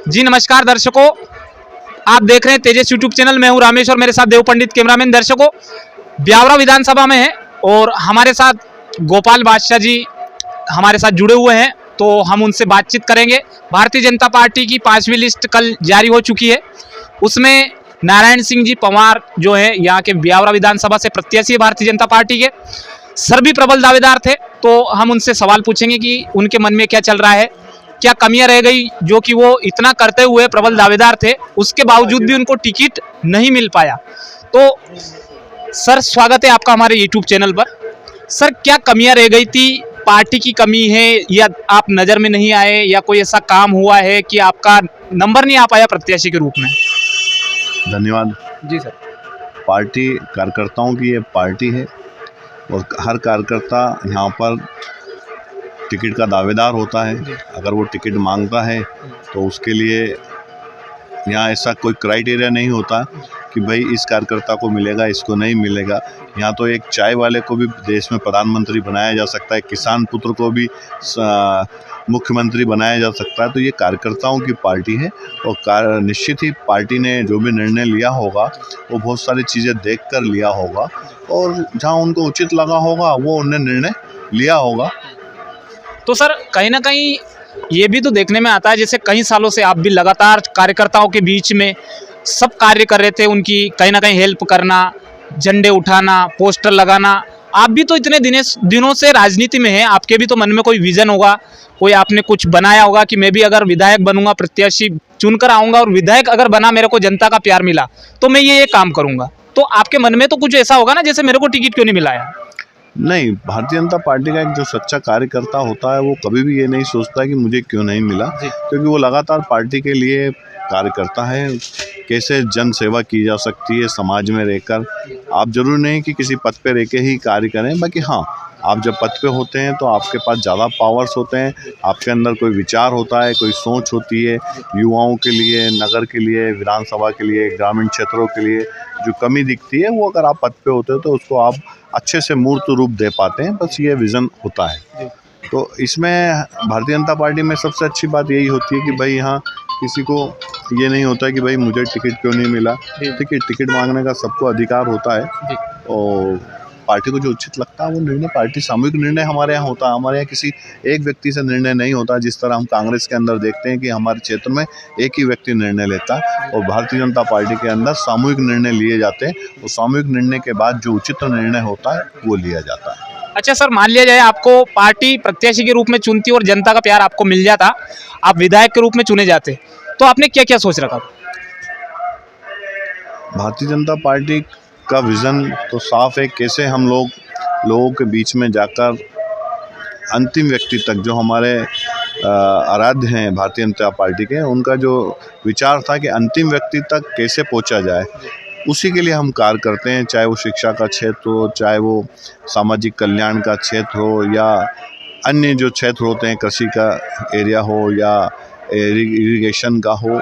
जी नमस्कार दर्शकों, आप देख रहे हैं तेजस यूट्यूब चैनल। मैं हूं रामेश और मेरे साथ देव पंडित कैमरामैन। दर्शकों, ब्यावरा विधानसभा में है और हमारे साथ गोपाल बादशाह जी हमारे साथ जुड़े हुए हैं, तो हम उनसे बातचीत करेंगे। भारतीय जनता पार्टी की 5वीं लिस्ट कल जारी हो चुकी है। उसमें नारायण सिंह जी पंवार जो है यहाँ के ब्यावरा विधानसभा से प्रत्याशी है भारतीय जनता पार्टी के, सर भी प्रबल दावेदार थे। तो हम उनसे सवाल पूछेंगे कि उनके मन में क्या चल रहा है, क्या कमियां रह गई जो कि वो इतना करते हुए प्रबल दावेदार थे, उसके बावजूद भी उनको टिकट नहीं मिल पाया। तो सर, स्वागत है आपका हमारे यूट्यूब चैनल पर। सर, क्या कमियां रह गई थी? पार्टी की कमी है या आप नज़र में नहीं आए या कोई ऐसा काम हुआ है कि आपका नंबर नहीं आ पाया प्रत्याशी के रूप में? धन्यवाद जी सर। पार्टी कार्यकर्ताओं की ये पार्टी है और हर कार्यकर्ता यहाँ पर टिकट का दावेदार होता है। अगर वो टिकट मांगता है तो उसके लिए यहाँ ऐसा कोई क्राइटेरिया नहीं होता कि भाई इस कार्यकर्ता को मिलेगा, इसको नहीं मिलेगा। यहाँ तो एक चाय वाले को भी देश में प्रधानमंत्री बनाया जा सकता है, किसान पुत्र को भी मुख्यमंत्री बनाया जा सकता है। तो ये कार्यकर्ताओं की पार्टी है और निश्चित ही पार्टी ने जो भी निर्णय लिया होगा वो बहुत सारी चीज़ें देखकर लिया होगा और जहाँ उनको उचित लगा होगा वो उन्होंने निर्णय लिया होगा। तो सर, कहीं ना कहीं ये भी तो देखने में आता है, जैसे कई सालों से आप भी लगातार कार्यकर्ताओं के बीच में सब कार्य कर रहे थे, उनकी कहीं ना कहीं हेल्प करना, झंडे उठाना, पोस्टर लगाना। आप भी तो इतने दिनों से राजनीति में हैं, आपके भी तो मन में कोई विजन होगा, कोई आपने कुछ बनाया होगा कि मैं भी अगर विधायक बनूंगा, प्रत्याशी चुनकर आऊँगा और विधायक अगर बना, मेरे को जनता का प्यार मिला तो मैं ये काम करूँगा। तो आपके मन में तो कुछ ऐसा होगा ना, जैसे मेरे को टिकट क्यों नहीं मिला है? नहीं, भारतीय जनता पार्टी का एक जो सच्चा कार्यकर्ता होता है वो कभी भी ये नहीं सोचता कि मुझे क्यों नहीं मिला, क्योंकि वो लगातार पार्टी के लिए कार्य करता है। कैसे जन सेवा की जा सकती है समाज में रहकर। आप जरूर नहीं कि किसी पद पे रह के ही कार्य करें, बाकी हाँ, आप जब पद पे होते हैं तो आपके पास ज़्यादा पावर्स होते हैं, आपके अंदर कोई विचार होता है, कोई सोच होती है युवाओं के लिए, नगर के लिए, विधानसभा के लिए, ग्रामीण क्षेत्रों के लिए जो कमी दिखती है वो अगर आप पद पे होते हो तो उसको आप अच्छे से मूर्त रूप दे पाते हैं। बस ये विज़न होता है। तो इसमें भारतीय जनता पार्टी में सबसे अच्छी बात यही होती है कि भाई यहाँ किसी को ये नहीं होता कि भाई मुझे टिकट क्यों नहीं मिला। टिकट मांगने का सबको अधिकार होता है और पार्टी को जो उचित लगता है वो निर्णय, पार्टी सामूहिक निर्णय हमारे यहाँ होता है। हमारे यहाँ किसी एक व्यक्ति से निर्णय नहीं होता, जिस तरह हम कांग्रेस के अंदर देखते हैं कि हमारे क्षेत्र में एक ही व्यक्ति निर्णय लेता है और भारतीय जनता पार्टी के अंदर सामूहिक निर्णय लिए जाते हैं और सामूहिक निर्णय के बाद जो उचित निर्णय होता है वो लिया जाता है। अच्छा सर, मान लिया जाए आपको पार्टी प्रत्याशी के रूप में चुनती और जनता का प्यार आपको मिल जाता, आप विधायक के रूप में चुने जाते, तो आपने क्या क्या सोच रखा? भारतीय जनता पार्टी का विज़न तो साफ है, कैसे हम लोगों के बीच में जाकर अंतिम व्यक्ति तक, जो हमारे आराध्य हैं भारतीय जनता पार्टी के, उनका जो विचार था कि अंतिम व्यक्ति तक कैसे पहुंचा जाए, उसी के लिए हम कार्य करते हैं। चाहे वो शिक्षा का क्षेत्र हो, चाहे वो सामाजिक कल्याण का क्षेत्र हो या अन्य जो क्षेत्र होते हैं, कृषि का एरिया हो या इरिगेशन का हो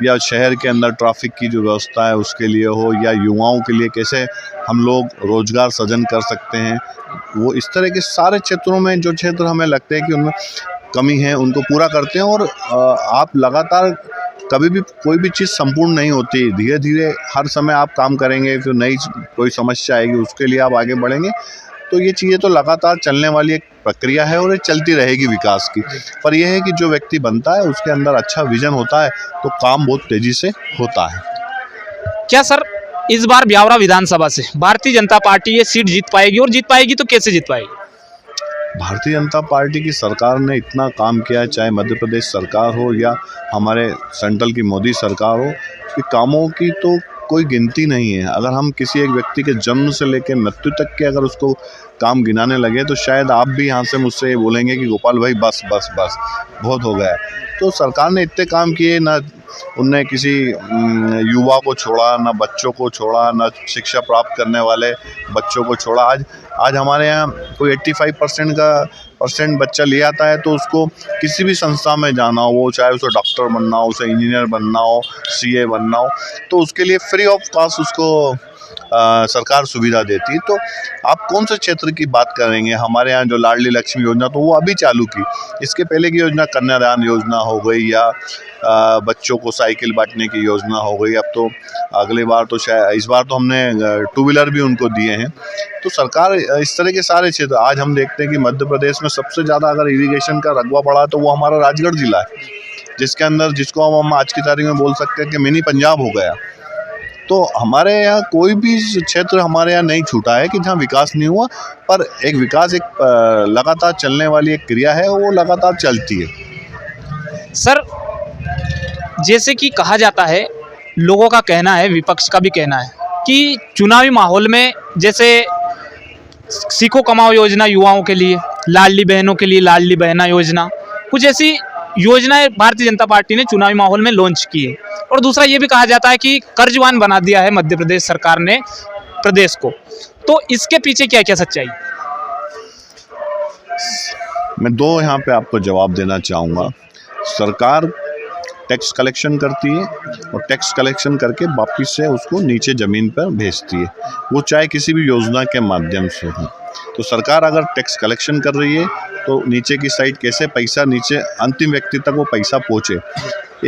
या शहर के अंदर ट्रैफिक की जो व्यवस्था है उसके लिए हो या युवाओं के लिए कैसे हम लोग रोजगार सृजन कर सकते हैं, वो इस तरह के सारे क्षेत्रों में जो क्षेत्र हमें लगते हैं कि उनमें कमी है उनको पूरा करते हैं। और आप लगातार कभी भी कोई भी चीज़ संपूर्ण नहीं होती, धीरे धीरे हर समय आप काम करेंगे, फिर नई कोई समस्या आएगी उसके लिए आप आगे बढ़ेंगे। तो ये चीज़ें तो लगातार चलने वाली एक प्रक्रिया है और ये चलती रहेगी विकास की। पर यह है कि जो व्यक्ति बनता है उसके अंदर अच्छा विजन होता है तो काम बहुत तेज़ी से होता है। क्या सर, इस बार ब्यावरा विधानसभा से भारतीय जनता पार्टी ये सीट जीत पाएगी, और जीत पाएगी तो कैसे जीत पाएगी? भारतीय जनता पार्टी की सरकार ने इतना काम किया है, चाहे मध्य प्रदेश सरकार हो या हमारे सेंट्रल की मोदी सरकार हो, कि कामों की तो कोई गिनती नहीं है। अगर हम किसी एक व्यक्ति के जन्म से लेकर मृत्यु तक के अगर उसको काम गिनाने लगे तो शायद आप भी यहाँ से मुझसे ये बोलेंगे कि गोपाल भाई बस बस बस बहुत हो गया है। तो सरकार ने इतने काम किए, ना उनने किसी युवा को छोड़ा, ना बच्चों को छोड़ा, ना शिक्षा प्राप्त करने वाले बच्चों को छोड़ा। आज हमारे यहाँ कोई 85% बच्चा ले आता है तो उसको किसी भी संस्था में जाना हो, वो चाहे उसे डॉक्टर बनना हो, उसे इंजीनियर बनना हो, सीए बनना हो, तो उसके लिए फ्री ऑफ कॉस्ट उसको सरकार सुविधा देती है। तो आप कौन से क्षेत्र की बात करेंगे? हमारे यहाँ जो लाडली लक्ष्मी योजना तो वो अभी चालू की, इसके पहले की योजना कन्यादान योजना हो गई या बच्चों को साइकिल बांटने की योजना हो गई। अब तो अगली बार तो शायद इस बार तो हमने 2 व्हीलर भी उनको दिए हैं। तो सरकार इस तरह के सारे क्षेत्र, आज हम देखते हैं कि मध्य प्रदेश में सबसे ज़्यादा अगर इरिगेशन का रकबा बढ़ा तो वो हमारा राजगढ़ जिला है, जिसके अंदर जिसको हम आज की तारीख में बोल सकते हैं कि मिनी पंजाब हो गया। तो हमारे यहाँ कोई भी क्षेत्र हमारे यहाँ नहीं छूटा है कि जहाँ विकास नहीं हुआ, पर एक विकास एक लगातार चलने वाली एक क्रिया है, वो लगातार चलती है। सर, जैसे कि कहा जाता है, लोगों का कहना है, विपक्ष का भी कहना है कि चुनावी माहौल में जैसे सीखो कमाओ योजना युवाओं के लिए, लाडली बहनों के लिए लाडली बहना योजना, कुछ ऐसी योजनाएं भारतीय जनता पार्टी ने चुनावी माहौल में लॉन्च की है। और दूसरा ये भी कहा जाता है कि कर्जवान बना दिया है मध्य प्रदेश सरकार ने प्रदेश को। तो इसके पीछे क्या क्या सच्चाई? मैं 2 यहाँ पे आपको जवाब देना चाहूँगा। सरकार टैक्स कलेक्शन करती है और टैक्स कलेक्शन करके वापिस से उसको नीचे ज़मीन पर भेजती है, वो चाहे किसी भी योजना के माध्यम से हो। तो सरकार अगर टैक्स कलेक्शन कर रही है तो नीचे की साइड कैसे पैसा नीचे अंतिम व्यक्ति तक वो पैसा पहुँचे,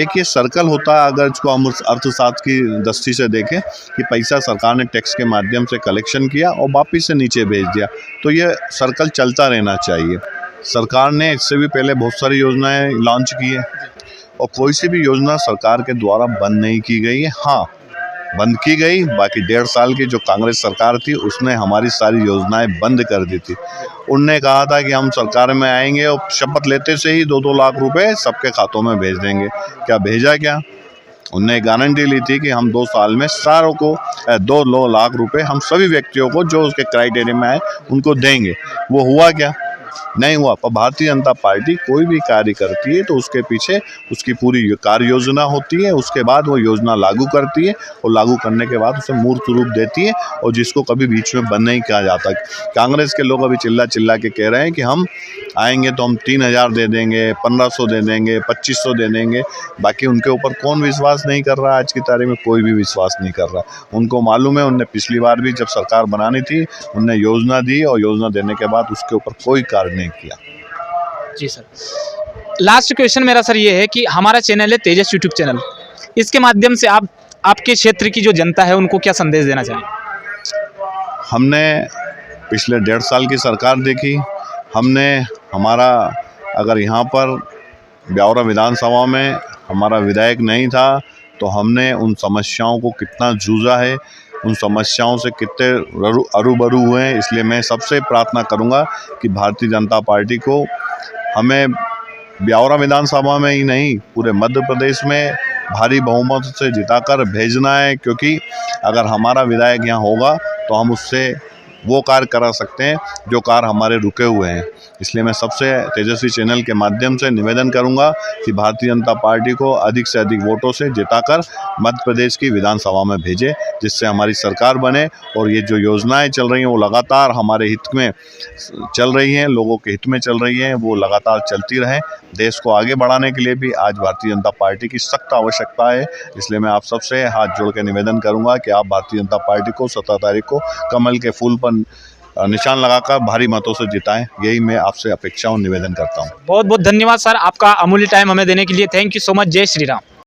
एक ये सर्कल होता है। अगर इसको हम अर्थशास्त्र की दृष्टि से देखें कि पैसा सरकार ने टैक्स के माध्यम से कलेक्शन किया और वापिस से नीचे भेज दिया, तो ये सर्कल चलता रहना चाहिए। सरकार ने इससे भी पहले बहुत सारी योजनाएं लॉन्च की है और कोई सी भी योजना सरकार के द्वारा बंद नहीं की गई है। हाँ, बंद की गई, बाकी 1.5 साल की जो कांग्रेस सरकार थी उसने हमारी सारी योजनाएं बंद कर दी थी। उनने कहा था कि हम सरकार में आएंगे और शपथ लेते से ही 2-2 लाख रुपए सबके खातों में भेज देंगे। क्या भेजा? क्या उनने गारंटी ली थी कि हम 2 साल में सारों को 2 लाख रुपए हम सभी व्यक्तियों को जो उसके क्राइटेरिया में आए उनको देंगे। वो हुआ क्या? नहीं हुआ। पर भारतीय जनता पार्टी कोई भी कार्य करती है तो उसके पीछे उसकी पूरी कार्य योजना होती है, उसके बाद वो योजना लागू करती है और लागू करने के बाद उसे मूर्त रूप देती है और जिसको कभी बीच में बंद नहीं किया जाता। कांग्रेस के लोग अभी चिल्ला चिल्ला के कह रहे हैं कि हम आएंगे तो हम 3000 दे देंगे, 1500 दे देंगे, 2500 दे देंगे। बाकी उनके ऊपर कौन विश्वास नहीं कर रहा? आज की तारीख में कोई भी विश्वास नहीं कर रहा। उनको मालूम है, उनने पिछली बार भी जब सरकार बनानी थी उनने योजना दी और योजना देने के बाद उसके ऊपर कोई कार्य नहीं किया। जी सर, लास्ट क्वेश्चन मेरा सर ये है कि हमारा चैनल है तेजस यूट्यूब चैनल, इसके माध्यम से आप आपके क्षेत्र की जो जनता है उनको क्या संदेश देना चाहें? हमने पिछले 1.5 साल की सरकार देखी, हमने हमारा अगर यहाँ पर ब्यावरा विधानसभा में हमारा विधायक नहीं था तो हमने उन समस्याओं को कितना जूझा है, उन समस्याओं से कितने अरूबरू हुए हैं। इसलिए मैं सबसे प्रार्थना करूंगा कि भारतीय जनता पार्टी को हमें ब्यावरा विधानसभा में ही नहीं पूरे मध्य प्रदेश में भारी बहुमत से जिताकर भेजना है, क्योंकि अगर हमारा विधायक यहाँ होगा तो हम उससे वो कार्य करा सकते हैं जो कार्य हमारे रुके हुए हैं। इसलिए मैं सबसे तेजस्वी चैनल के माध्यम से निवेदन करूंगा कि भारतीय जनता पार्टी को अधिक से अधिक वोटों से जिताकर मध्य प्रदेश की विधानसभा में भेजे, जिससे हमारी सरकार बने और ये जो योजनाएं चल रही हैं वो लगातार हमारे हित में चल रही हैं, लोगों के हित में चल रही हैं, वो लगातार चलती रहें। देश को आगे बढ़ाने के लिए भी आज भारतीय जनता पार्टी की सख्त आवश्यकता है। इसलिए मैं आप सबसे हाथ जोड़ के निवेदन करूंगा कि आप भारतीय जनता पार्टी को 17 तारीख को कमल के फूल पर निशान लगाकर भारी मतों से जिताएं, यही मैं आपसे अपेक्षा और निवेदन करता हूं। बहुत बहुत धन्यवाद सर, आपका अमूल्य टाइम हमें देने के लिए। Thank you so much. जय श्री राम।